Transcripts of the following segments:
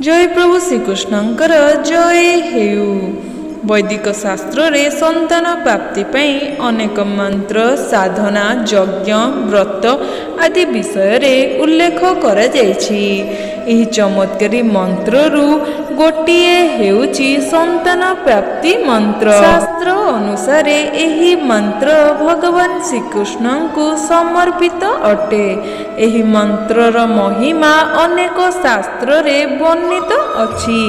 जय प्रभु श्रीकृष्णंकर जय हेउ। वैदिक शास्त्र रे संतान प्राप्ति पई अनेक मंत्र साधना यज्ञ व्रत आदि विषय रे उल्लेख करा जायछि। एही चमत्कारी मंत्ररु गोटिए हेउछि संतान प्राप्ति मंत्र। शास्त्र अनुसार एही मंत्र भगवान श्रीकृष्ण को समर्पित अटे। एही मंत्रर महिमा अनेक शास्त्र रे वर्णित अछि।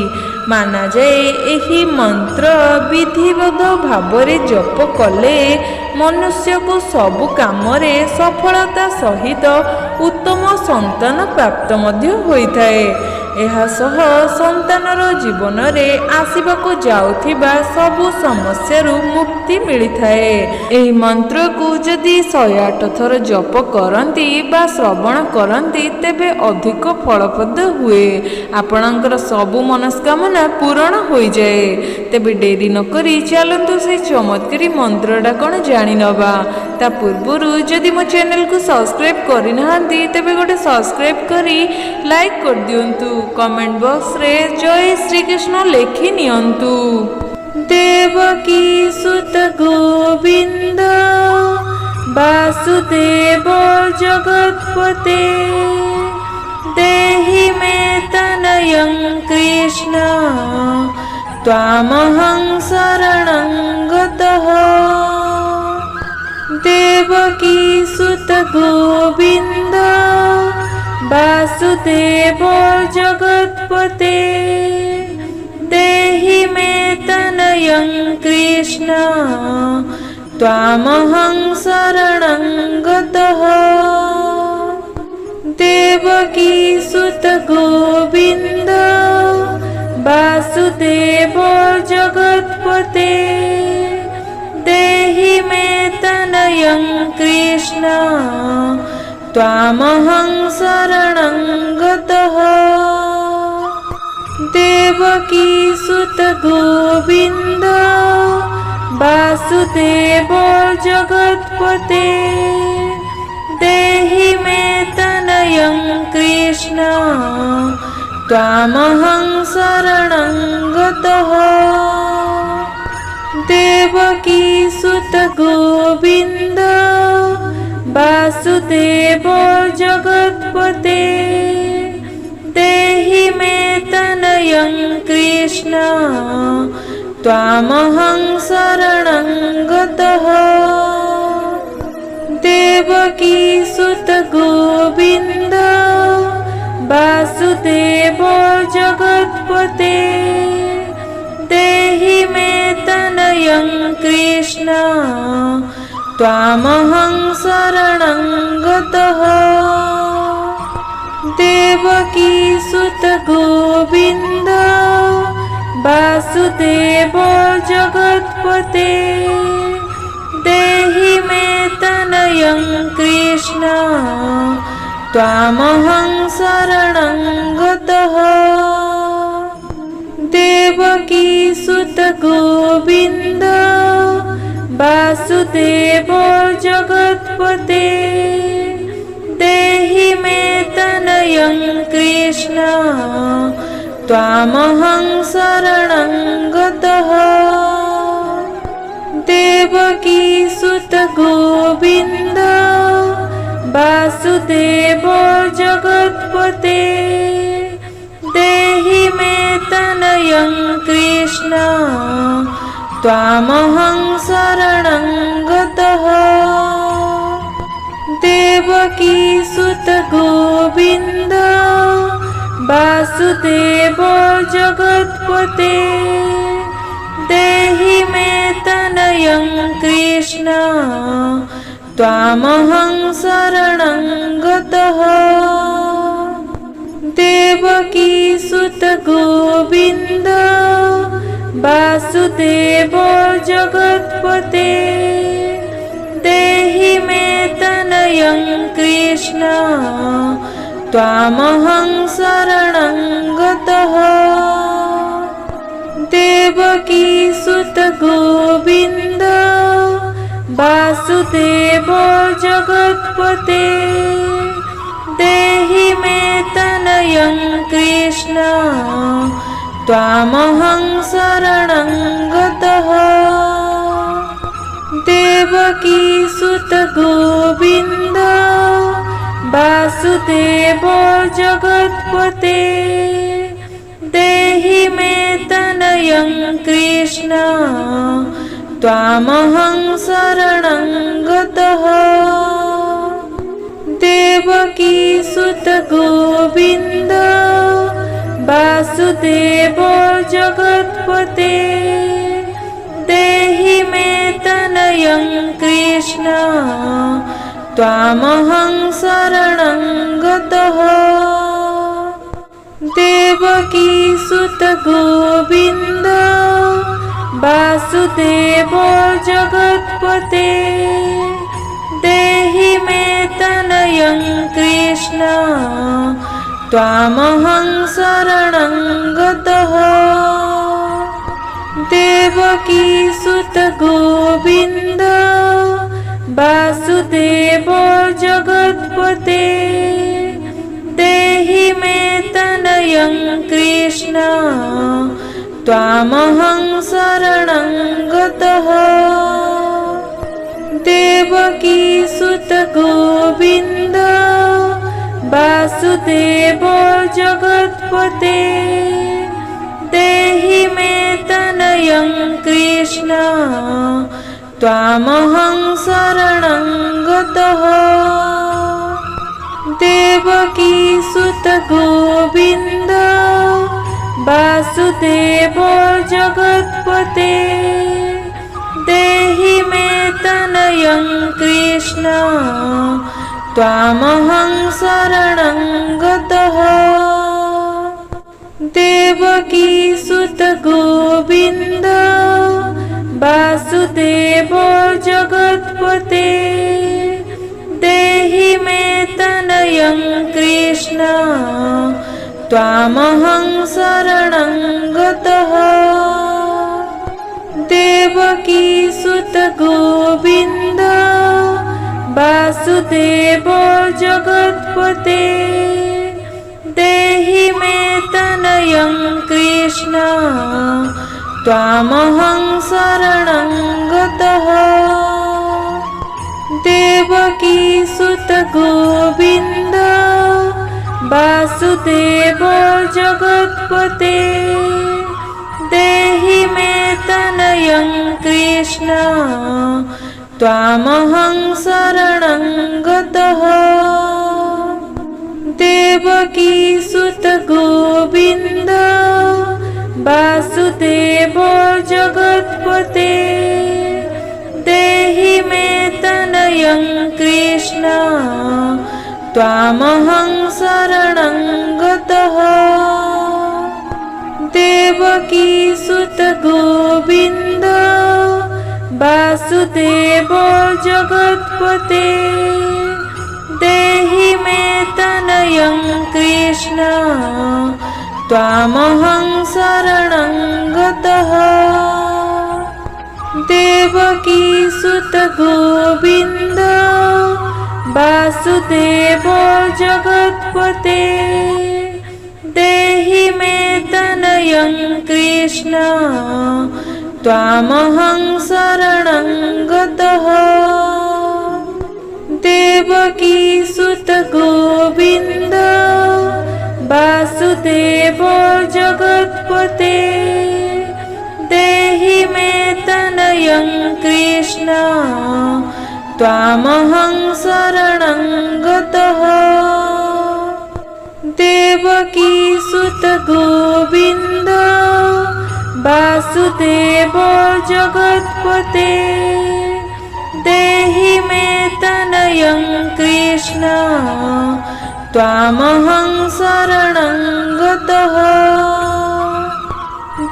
माना जाए एही मंत्र विधिवत भावरे जप कले मनुष्य को सबु कामरे सफलता सहित उत्तम संतान प्राप्त मध्य होइथाए। एहा सह संतानर जीवन रे आसिबाको जाउथिबा सबु समस्यारु मुक्ति मिलिथाए। एही मंत्र को जदि 108 थर जप करंती बा श्रवण करंती तेबे अधिक फलप्रद हुए। आपणकर सबु मनस्कामना पूर्ण होई जाए। तेबे डेरी न करी चलंतु से चमत्कारी मंत्रटा कोन जानि नबा। ता पूर्वरु जदि मो चैनल को सब्सक्राइब करि नहांती तेबे गोटे सब्सक्राइब करी लाइक कर दियंतु। कमेंट बॉक्स रे जय श्री कृष्ण लिखि नियंतु। देवकी सुत गोविंद वासुदेव जगतपते देहि मे तनयं कृष्ण त्वामहं शरणं गतः। देवकी सुत गोविंद वासुदेव जगतपते देहि मे तनयं कृष्ण त्वामहं शरणं गतः। देवकी सुत गोविंद वासुदेव जगतपते देहि मे तनयं कृष्ण त्वामहं शरणं गतः। देवकी सुत गोविंद वासुदेव जगतपते देहि मे तनयं कृष्ण त्वामहं शरणं गतः। देवकी सुत गोविंद वासुदेव जगतपते देहि मे तनयं कृष्ण त्वामहं शरणं गतः। देवकी सुत गोविंद वासुदेव जगतपते देहि मे तनयं कृष्ण त्वामहं शरणं गतः। देवकी सुत गोविंद वासुदेव जगतपते देहि मे तनयं कृष्ण त्वामहं शरणं गतः। देवकी सुत गोविंद वासुदेव जगतपते देहि मे तनयं कृष्ण त्वामहं शरणं गतः। देवकी सुत गोविंद वासुदेव जगतपते देहि मे तनयं कृष्ण त्वामहं शरणं गतः। देवकी सुत गोविंद वासुदेव जगतपते देहि मे तनयं कृष्ण त्वामहं शरणं गतः। देवकी सुत गोविंद वासुदेव जगतपते देहि मे तनयं कृष्ण त्वामहं शरणं गतः। देवकी सुत गोविंद वासुदेव जगतपते देहि मे तनयं कृष्ण त्वामहं शरणं गतः। देवकी सुत गोविन्द वासुदेव जगत्पते देहि मे तनयं कृष्ण त्वामहं शरणं गतः। देवकी सुत गोविन्द वासुदेव जगत्पते देहि मे तनयं कृष्ण त्वामहं शरणं गतः। देवकी सुत गोविन्द वासुदेव जगत्पते देहि मे तनयं कृष्ण त्वामहं शरणं गतः। देवकी सुत गोविन्द वासुदेव जगत्पते देहि मे तनयं कृष्ण त्वामहं शरणं गतः। देवकी सुत गोविन्द वासुदेव जगत्पते देहि मे तनयं कृष्ण त्वामहं शरणं गतः। देवकी सुत गोविन्द वासुदेव जगत्पते देहि मे तनयं कृष्ण त्वामहं शरणं गतः। देवकी सुत गोविन्द वासुदेव जगत्पते देहि मे तनयं कृष्ण त्वामहं शरणं गतः। देवकी सुत गोविन्द वासुदेव जगत्पते देहि मे तनयं कृष्ण त्वामहं शरणं गतः। देवकी सुत गोविन्द वासुदेव जगत्पते देहि मे तनयं कृष्ण त्वामहं शरणं गतः। देवकी सुत गोविन्द वासुदेव जगत्पते देहि मे तनयं कृष्ण त्वामहं शरणं गतः। देवकी सुत गोविन्द वासुदेव जगत्पते देहि मे तनयं कृष्ण त्वामहं शरणं गतः। देवकी सुत गोविन्द वासुदेव जगत्पते देहि मे तनयं कृष्ण त्वामहं शरणं गतः। देवकी सुत गोविन्द वासुदेव जगत्पते देहि मे तनयं कृष्ण त्वामहं शरणं गतः। देवकी सुत गोविन्द वासुदेव जगत्पते देहि मे तनयं कृष्ण त्वामहं शरणं गतः।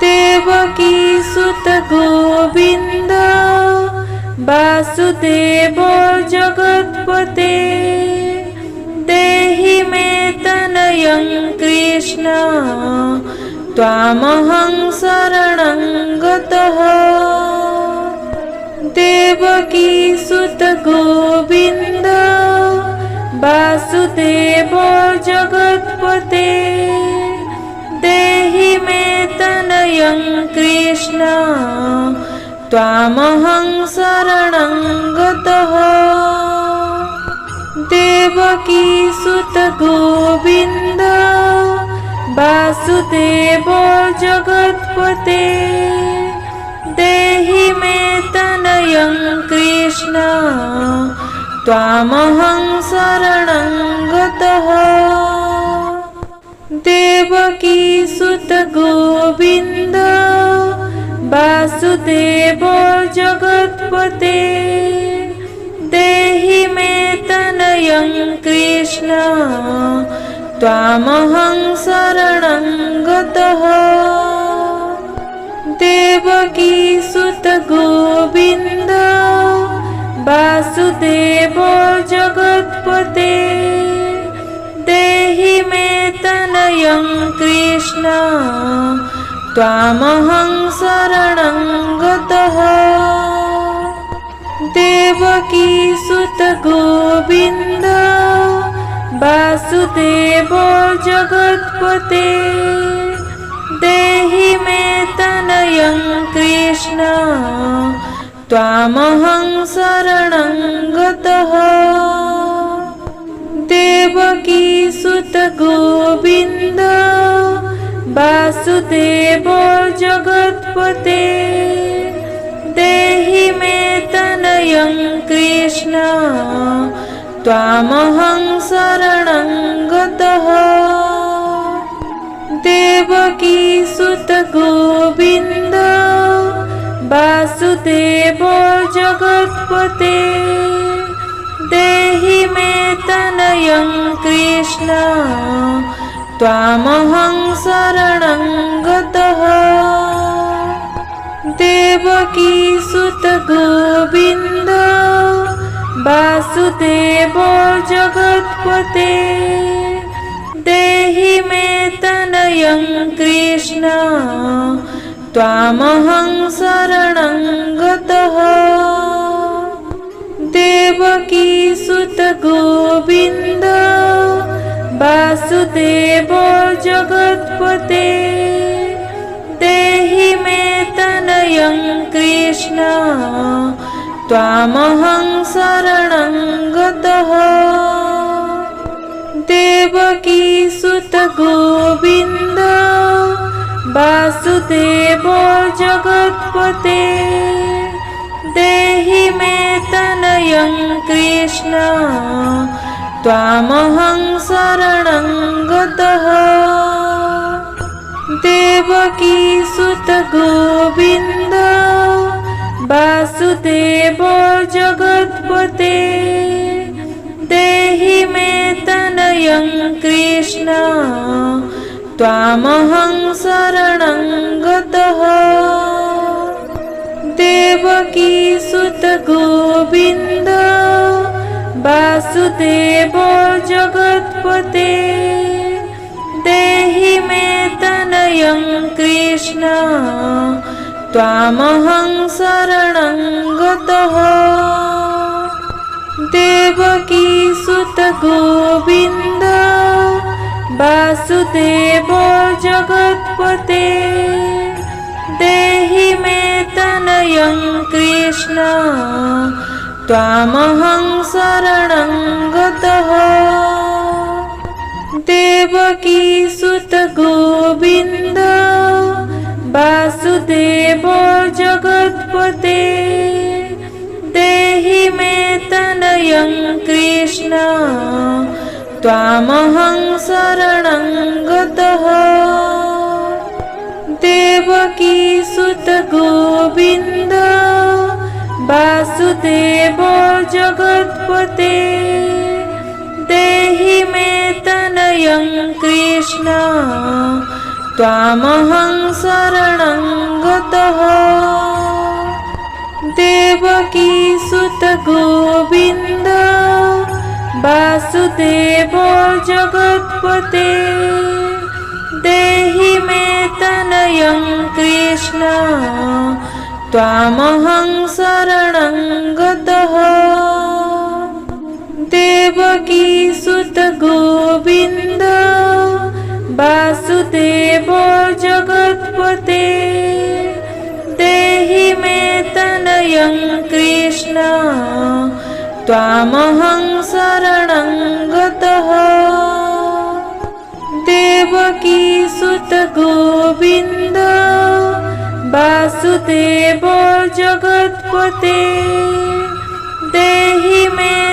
देवकी सुत गोविन्द वासुदेव जगत्पते देहि मे तनयं कृष्ण त्वामहं शरणं गतः। देवकी सुत गोविन्द वासुदेव जगत्पते तनयं कृष्ण त्वामहं शरणं गतः। देवकी सुत गोविन्द वासुदेव जगत्पते देहि मे तनयं कृष्ण त्वामहं शरणं गतः। देवकी सुत गोविन्द वासुदेव जगत्पते देहि मे तनयं कृष्ण त्वामहं शरणं गतः। देवकी सुत गोविन्द वासुदेव जगत्पते देहि मे तनयं कृष्ण त्वामहं शरणं गतः। देवकी सुत गोविन्द वासुदेव जगत्पते देहि मे तनयं कृष्ण त्वामहं शरणं गतः। देवकी सुत गोविन्द वासुदेव जगत्पते देहि मे तनयं कृष्ण त्वामहं शरणं गतः। देवकी सुत गोविन्द वासुदेव जगत्पते देहि मे तनयं कृष्ण त्वामहं शरणं गतः। देवकी सुत गोविन्द वासुदेव जगत्पते देहि मे तनयं कृष्ण त्वामहं शरणं गतः। देवकी सुत गोविन्द वासुदेव जगत्पते देहि मे तनयं कृष्ण त्वामहं शरणं गतः। देवकी सुत गोविन्द वासुदेव जगत्पते देहि मे तनयं कृष्ण त्वामहं शरणं गतः। देवकी सुत गोविन्द वासुदेव जगत्पते देहि मे तनयं कृष्ण त्वामहं शरणं गतः। देवकी सुत गोविन्द वासुदेव जगत्पते देहि मे तनयं कृष्ण त्वामहं शरणं गतः। देवकी सुत गोविन्द वासुदेव जगत्पते देहि मे तनयं कृष्ण त्वामहं शरणं गतः। देवकी सुत गोविन्द वासुदेव जगत्पते देहि मे तनयं कृष्ण त्वामहं शरणं गतः। देवकी सुत गोविन्द वासुदेव जगत्पते देहि मे तनयं कृष्ण त्वामहं शरणं गतः। देवकी सुत गोविन्द वासुदेव जगत्पते देहि मे तनयं कृष्ण त्वामहं शरणं गतः। देवकी सुत गोविन्द वासुदेव जगत्पते प्रियं कृष्ण त्वामहं शरणं गतः। देवकी सुत गोविन्द वासुदेव जगत्पते देहि मे